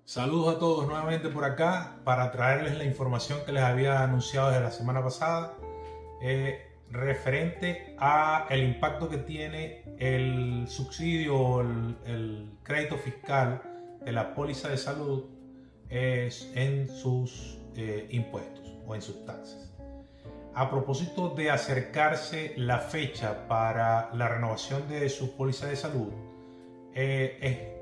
Saludos a todos nuevamente por acá para traerles la información que les había anunciado desde la semana pasada referente a el impacto que tiene el subsidio o el crédito fiscal de la póliza de salud en sus impuestos o en sus taxes. A propósito de acercarse la fecha para la renovación de su póliza de salud, es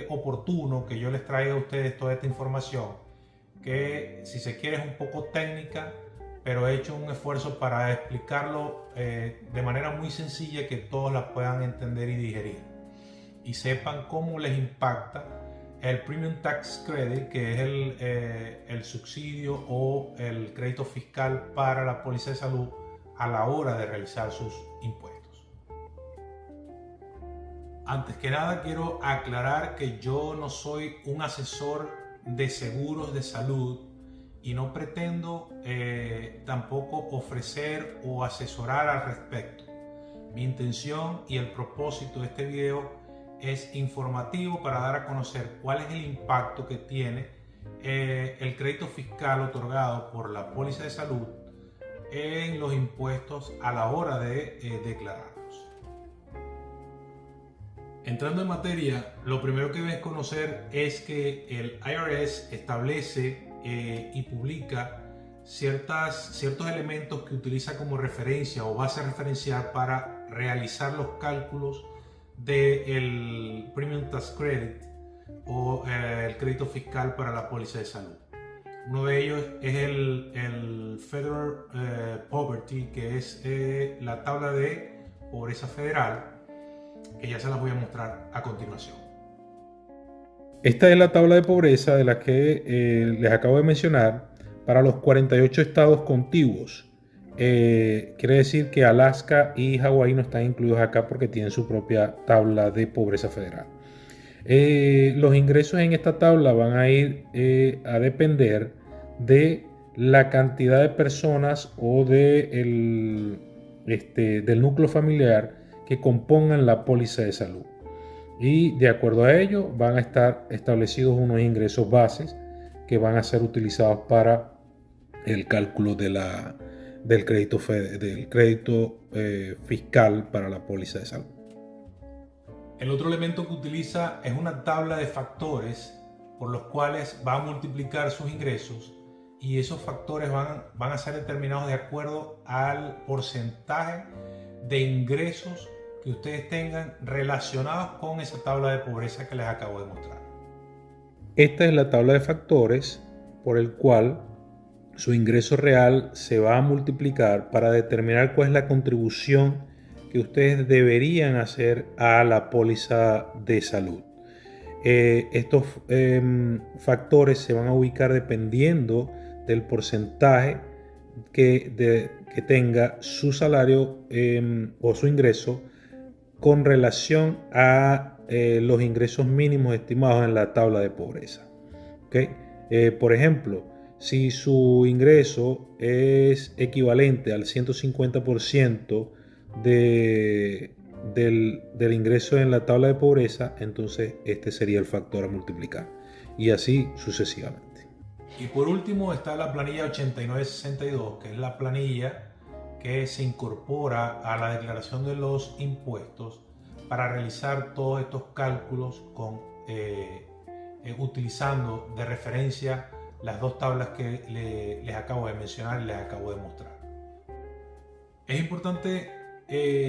oportuno que yo les traiga a ustedes toda esta información que, si se quiere, es un poco técnica, pero he hecho un esfuerzo para explicarlo de manera muy sencilla, que todos la puedan entender y digerir y sepan cómo les impacta el Premium Tax Credit, que es el subsidio o el crédito fiscal para la póliza de salud a la hora de realizar sus impuestos. Antes que nada, quiero aclarar que yo no soy un asesor de seguros de salud y no pretendo tampoco ofrecer o asesorar al respecto. Mi intención y el propósito de este video es informativo para dar a conocer cuál es el impacto que tiene el crédito fiscal otorgado por la póliza de salud en los impuestos a la hora de declararlos. Entrando en materia, lo primero que debes conocer es que el IRS establece y publica ciertos elementos que utiliza como referencia o base referencial para realizar los cálculos del Premium Tax Credit o el crédito fiscal para la póliza de salud. Uno de ellos es el Federal Poverty, que es la tabla de pobreza federal, que ya se las voy a mostrar a continuación. Esta es la tabla de pobreza de la que les acabo de mencionar para los 48 estados contiguos. Quiere decir que Alaska y Hawái no están incluidos acá porque tienen su propia tabla de pobreza federal. Los ingresos en esta tabla van a ir a depender de la cantidad de personas o del núcleo familiar que compongan la póliza de salud, y de acuerdo a ello van a estar establecidos unos ingresos bases que van a ser utilizados para el cálculo del crédito fiscal para la póliza de salud. El otro elemento que utiliza es una tabla de factores por los cuales va a multiplicar sus ingresos, y esos factores van a ser determinados de acuerdo al porcentaje de ingresos que ustedes tengan relacionados con esa tabla de pobreza que les acabo de mostrar. Esta es la tabla de factores por el cual su ingreso real se va a multiplicar para determinar cuál es la contribución que ustedes deberían hacer a la póliza de salud. Estos factores se van a ubicar dependiendo del porcentaje que tenga su salario o su ingreso con relación a los ingresos mínimos estimados en la tabla de pobreza. ¿Okay? Por ejemplo, si su ingreso es equivalente al 150% del ingreso en la tabla de pobreza, entonces este sería el factor a multiplicar, y así sucesivamente. Y por último está la planilla 8962, que es la planilla que se incorpora a la declaración de los impuestos para realizar todos estos cálculos utilizando de referencia las dos tablas que les acabo de mencionar y les acabo de mostrar. Es importante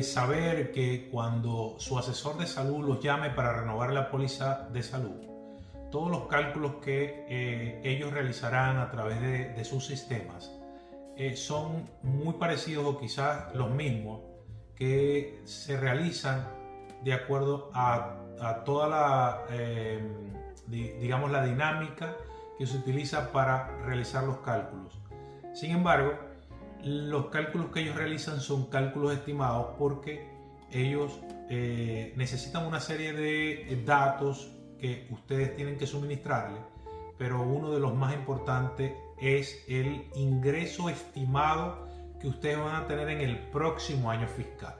saber que cuando su asesor de salud los llame para renovar la póliza de salud, todos los cálculos que ellos realizarán a través de sus sistemas son muy parecidos o quizás los mismos que se realizan de acuerdo a toda la dinámica que se utiliza para realizar los cálculos. Sin embargo, los cálculos que ellos realizan son cálculos estimados porque ellos necesitan una serie de datos que ustedes tienen que suministrarles, pero uno de los más importantes es el ingreso estimado que ustedes van a tener en el próximo año fiscal.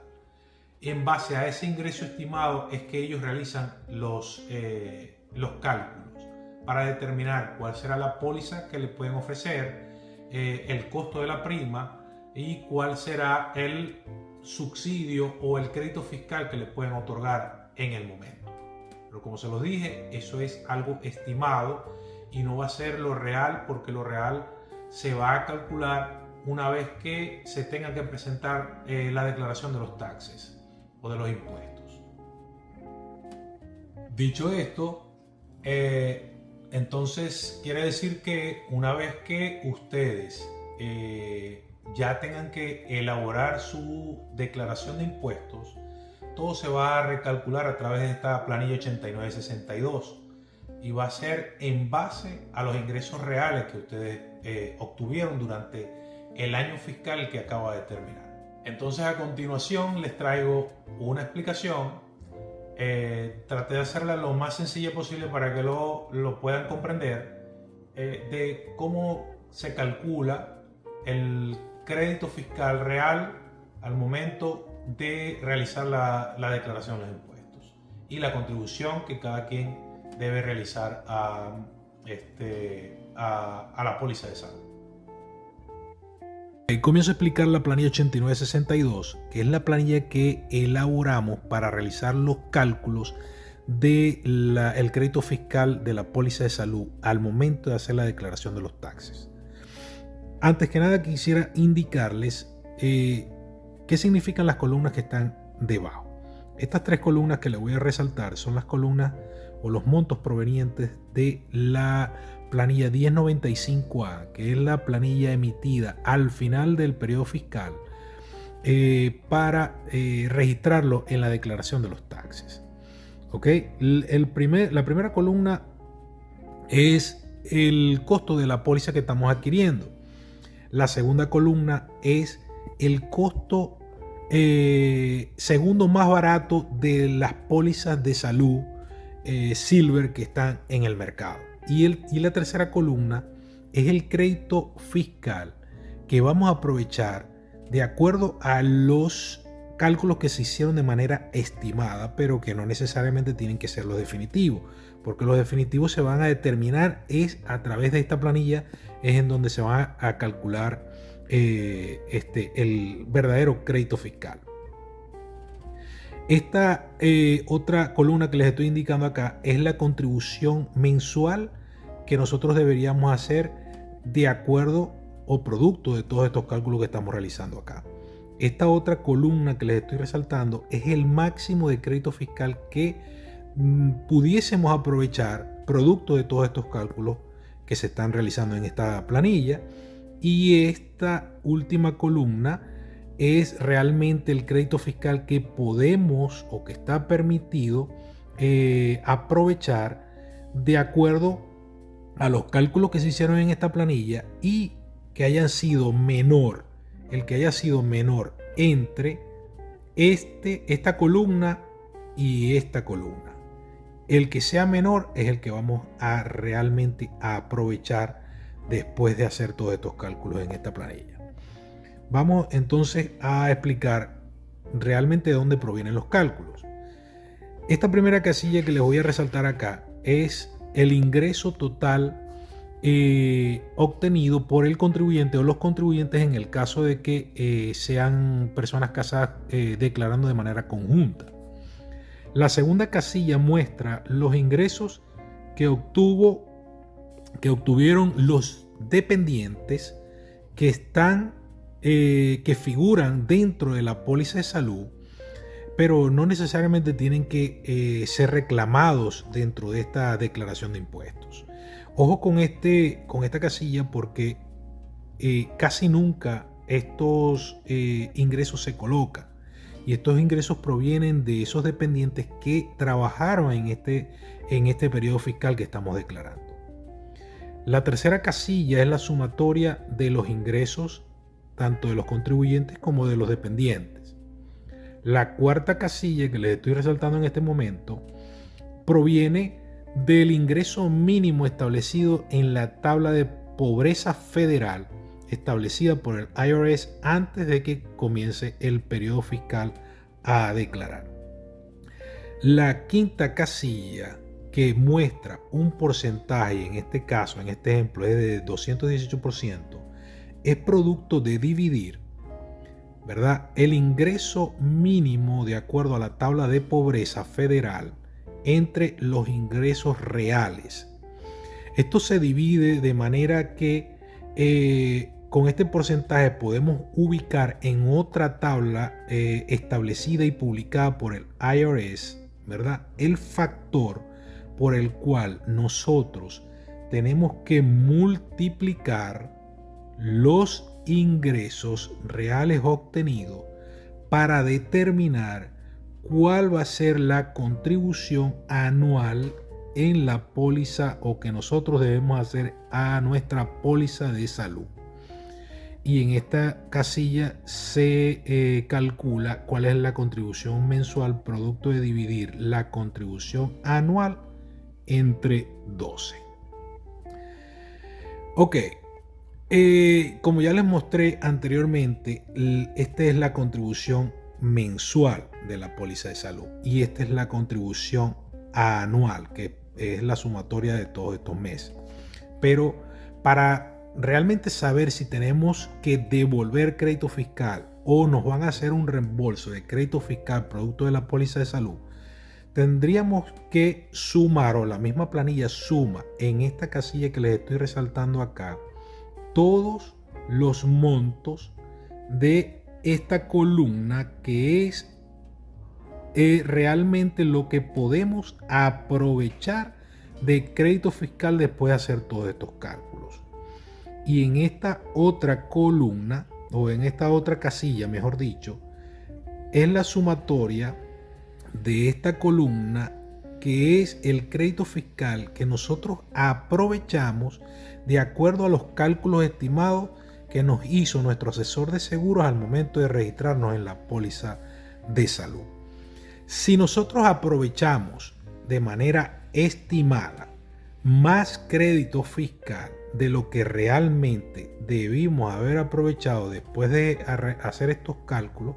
En base a ese ingreso estimado es que ellos realizan los cálculos. para determinar cuál será la póliza que le pueden ofrecer, el costo de la prima y cuál será el subsidio o el crédito fiscal que le pueden otorgar en el momento. Pero como se los dije, eso es algo estimado y no va a ser lo real, porque lo real se va a calcular una vez que se tenga que presentar la declaración de los taxes o de los impuestos. Dicho esto, entonces quiere decir que una vez que ustedes ya tengan que elaborar su declaración de impuestos, todo se va a recalcular a través de esta planilla 8962 y va a ser en base a los ingresos reales que ustedes obtuvieron durante el año fiscal que acaba de terminar. Entonces, a continuación les traigo una explicación. Traté de hacerla lo más sencilla posible para que lo puedan comprender, de cómo se calcula el crédito fiscal real al momento de realizar la declaración de los impuestos y la contribución que cada quien debe realizar a la póliza de salud. Comienzo a explicar la planilla 8962, que es la planilla que elaboramos para realizar los cálculos del crédito fiscal de la póliza de salud al momento de hacer la declaración de los taxes. Antes que nada quisiera indicarles qué significan las columnas que están debajo. Estas tres columnas que les voy a resaltar son las columnas o los montos provenientes de la planilla 1095A, que es la planilla emitida al final del periodo fiscal para registrarlo en la declaración de los taxes. ¿Okay? La primera columna es el costo de la póliza que estamos adquiriendo. La segunda columna es el costo segundo más barato de las pólizas de salud Silver que están en el mercado. Y la tercera columna es el crédito fiscal que vamos a aprovechar de acuerdo a los cálculos que se hicieron de manera estimada, pero que no necesariamente tienen que ser los definitivos, porque los definitivos se van a determinar a través de esta planilla, es en donde se va a calcular el verdadero crédito fiscal. Esta otra columna que les estoy indicando acá es la contribución mensual que nosotros deberíamos hacer de acuerdo o producto de todos estos cálculos que estamos realizando acá. Esta otra columna que les estoy resaltando es el máximo de crédito fiscal que pudiésemos aprovechar producto de todos estos cálculos que se están realizando en esta planilla. Y esta última columna es realmente el crédito fiscal que podemos o que está permitido aprovechar de acuerdo a los cálculos que se hicieron en esta planilla y que hayan sido menor, el que haya sido menor entre esta columna y esta columna. El que sea menor es el que vamos a realmente aprovechar después de hacer todos estos cálculos en esta planilla. Vamos entonces a explicar realmente de dónde provienen los cálculos. Esta primera casilla que les voy a resaltar acá es el ingreso total obtenido por el contribuyente o los contribuyentes en el caso de que sean personas casadas declarando de manera conjunta. La segunda casilla muestra los ingresos que obtuvieron los dependientes que figuran dentro de la póliza de salud, pero no necesariamente tienen que ser reclamados dentro de esta declaración de impuestos. Ojo con esta casilla, porque casi nunca estos ingresos se colocan, y estos ingresos provienen de esos dependientes que trabajaron en este periodo fiscal que estamos declarando. La tercera casilla es la sumatoria de los ingresos tanto de los contribuyentes como de los dependientes. La cuarta casilla que les estoy resaltando en este momento proviene del ingreso mínimo establecido en la tabla de pobreza federal establecida por el IRS antes de que comience el periodo fiscal a declarar. La quinta casilla que muestra un porcentaje, y en este caso, en este ejemplo es de 218%, es producto de dividir, ¿verdad?, el ingreso mínimo de acuerdo a la tabla de pobreza federal entre los ingresos reales. Esto se divide de manera que con este porcentaje podemos ubicar en otra tabla establecida y publicada por el IRS, ¿verdad?, el factor por el cual nosotros tenemos que multiplicar los ingresos reales obtenidos para determinar cuál va a ser la contribución anual en la póliza o que nosotros debemos hacer a nuestra póliza de salud. Y en esta casilla se calcula cuál es la contribución mensual producto de dividir la contribución anual entre 12. Ok, como ya les mostré anteriormente, esta es la contribución mensual de la póliza de salud y esta es la contribución anual, que es la sumatoria de todos estos meses. Pero para realmente saber si tenemos que devolver crédito fiscal o nos van a hacer un reembolso de crédito fiscal producto de la póliza de salud, tendríamos que sumar, o la misma planilla suma en esta casilla que les estoy resaltando acá, todos los montos de esta columna, que es realmente lo que podemos aprovechar de crédito fiscal después de hacer todos estos cálculos. Y en esta otra columna, o en esta otra casilla, mejor dicho, es la sumatoria de esta columna, que es el crédito fiscal que nosotros aprovechamos de acuerdo a los cálculos estimados que nos hizo nuestro asesor de seguros al momento de registrarnos en la póliza de salud. Si nosotros aprovechamos de manera estimada más crédito fiscal de lo que realmente debimos haber aprovechado después de hacer estos cálculos,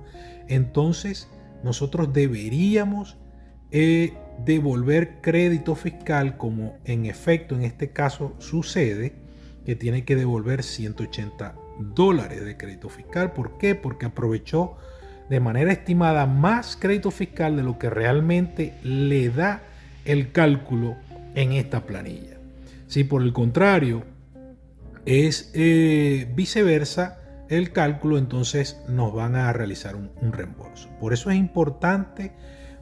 entonces nosotros deberíamos devolver crédito fiscal, como en efecto en este caso sucede, que tiene que devolver $180 de crédito fiscal. ¿Por qué? Porque aprovechó de manera estimada más crédito fiscal de lo que realmente le da el cálculo en esta planilla. Si por el contrario es viceversa el cálculo, entonces nos van a realizar un reembolso. Por eso es importante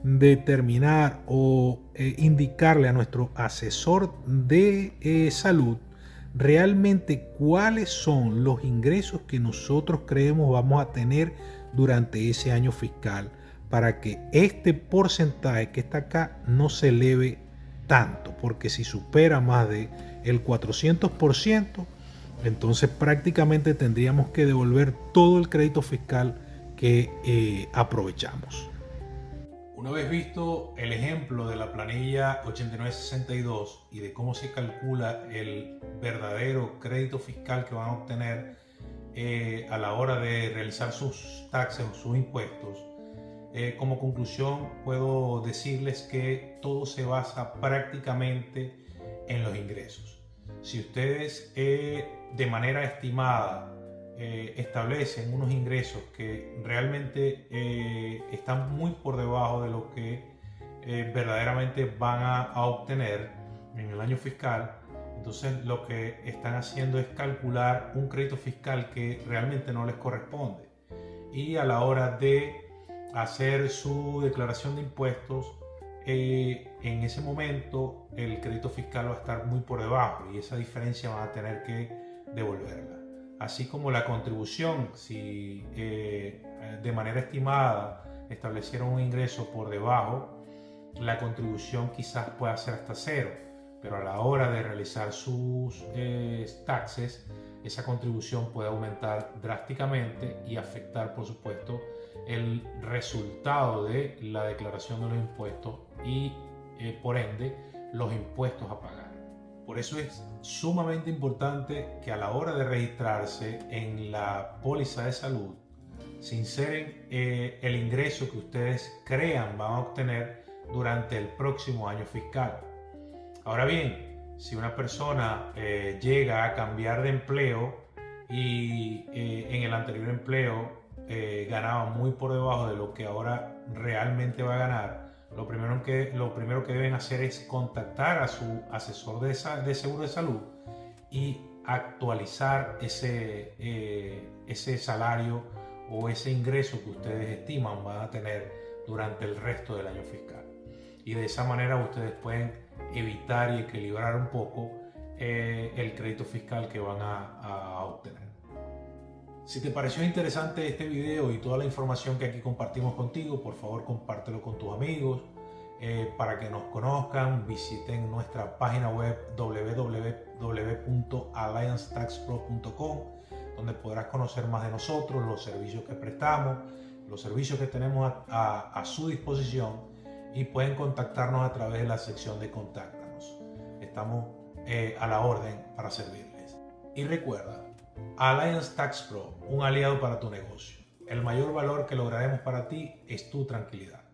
determinar o indicarle a nuestro asesor de salud realmente cuáles son los ingresos que nosotros creemos vamos a tener durante ese año fiscal, para que este porcentaje que está acá no se eleve tanto, porque si supera más de el 400%, entonces prácticamente tendríamos que devolver todo el crédito fiscal que aprovechamos. Una vez visto el ejemplo de la planilla 8962 y de cómo se calcula el verdadero crédito fiscal que van a obtener a la hora de realizar sus taxes o sus impuestos, como conclusión puedo decirles que todo se basa prácticamente en los ingresos. Si ustedes de manera estimada establecen unos ingresos que realmente están muy por debajo de lo que verdaderamente van a obtener en el año fiscal, entonces lo que están haciendo es calcular un crédito fiscal que realmente no les corresponde, y a la hora de hacer su declaración de impuestos, en ese momento el crédito fiscal va a estar muy por debajo y esa diferencia van a tener que devolverla. Así como la contribución, si de manera estimada establecieron un ingreso por debajo, la contribución quizás pueda ser hasta cero, pero a la hora de realizar sus taxes, esa contribución puede aumentar drásticamente y afectar, por supuesto, el resultado de la declaración de los impuestos y, por ende, los impuestos a pagar. Por eso es sumamente importante que a la hora de registrarse en la póliza de salud se inseren el ingreso que ustedes crean van a obtener durante el próximo año fiscal. Ahora bien, si una persona llega a cambiar de empleo y en el anterior empleo ganaba muy por debajo de lo que ahora realmente va a ganar, lo primero que deben hacer es contactar a su asesor de seguro de salud y actualizar ese salario o ese ingreso que ustedes estiman van a tener durante el resto del año fiscal. Y de esa manera ustedes pueden evitar y equilibrar un poco el crédito fiscal que van a obtener. Si te pareció interesante este video y toda la información que aquí compartimos contigo, por favor compártelo con tus amigos. Para que nos conozcan, visiten nuestra página web www.alliancetaxpro.com, donde podrás conocer más de nosotros, los servicios que prestamos, los servicios que tenemos a su disposición, y pueden contactarnos a través de la sección de Contáctanos. Estamos a la orden para servirles. Y recuerda, Alliance Tax Pro, un aliado para tu negocio. El mayor valor que lograremos para ti es tu tranquilidad.